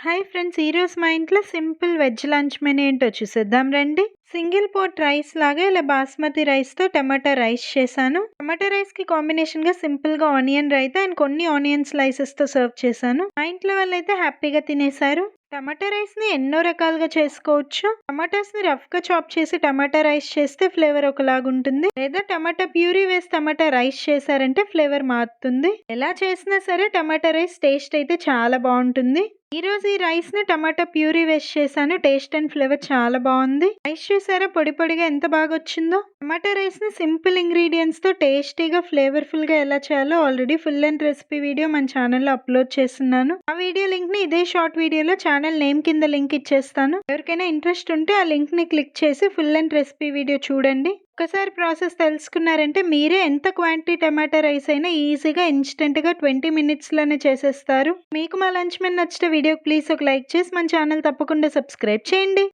Hi friends! ఈరోజు మా ఇంట్లో సింపుల్ వెజ్ లంచ్ మెను ఏంటో చూసేద్దాం రండి. సింగిల్ పోట్ రైస్ లాగా ఇలా బాస్మతి రైస్‌తో టమాటా రైస్ చేశాను. టమాటా రైస్‌కి కాంబినేషన్‌గా సింపుల్‌గా ఆనియన్ రైతా అండ్ కొన్ని ఆనియన్ స్లైసెస్‌తో సర్వ్ చేశాను. మా ఇంట్లో వాళ్ళైతే హ్యాపీగా తినేశారు. టమాటా రైస్‌ని ఎన్నో రకాలుగా చేసుకోవచ్చు. టమాటాస్‌ని రఫ్‌గా చాప్ చేసి టమాటా రైస్ చేస్తే ఫ్లేవర్ ఒకలాగుంటుంది. లేదా టమాటా ప్యూరీ వేసి టమాటా రైస్ చేశారంటే ఫ్లేవర్ మారుతుంది. ఎలా చేసినా సరే టమాటా రైస్ టేస్ట్ అయితే చాలా బావుంటుంది. ఈరోజు ఈ రైస్‌ని టమాటా ప్యూరీ వేసి చేశాను. టేస్ట్ అండ్ ఫ్లేవర్ చాలా బావుంది. రైస్ చూసారా పొడి పొడిగా ఎంత బాగొచ్చిందో. టమాటా రైస్‌ని సింపుల్ ఇంగ్రీడియెంట్స్‌తో టేస్టీగా, ఫ్లేవర్‌ఫుల్‌గా ఎలా చేయాలో already full length recipe video మన ఛానల్‌లో అప్లోడ్ చేస్తున్నాను. ఆ వీడియో లింక్‌ని ఇదే షార్ట్ వీడియోలో ఛానల్ నేమ్ కింద లింక్ ఇచ్చేస్తాను. ఎవరికైనా ఇంట్రెస్ట్ ఉంటే ఆ లింక్‌ని క్లిక్ చేసి ఫుల్ లెంగ్త్ రెసిపీ వీడియో చూడండి. ఒక్కసారి ప్రాసెస్ తెలుసుకున్నారంటే మీరే ఎంత క్వాంటిటీ టమాటా రైస్ అయినా ఈజీగా ఇన్‌స్టంట్‌గా 20 మినిట్స్‌లోనే చేసేస్తారు. మీకు మా లంచ్ మెను నచ్చితే వీడియోకి ప్లీజ్ ఒక లైక్ చేసి మన ఛానల్ తప్పకుండా సబ్స్క్రైబ్ చేయండి.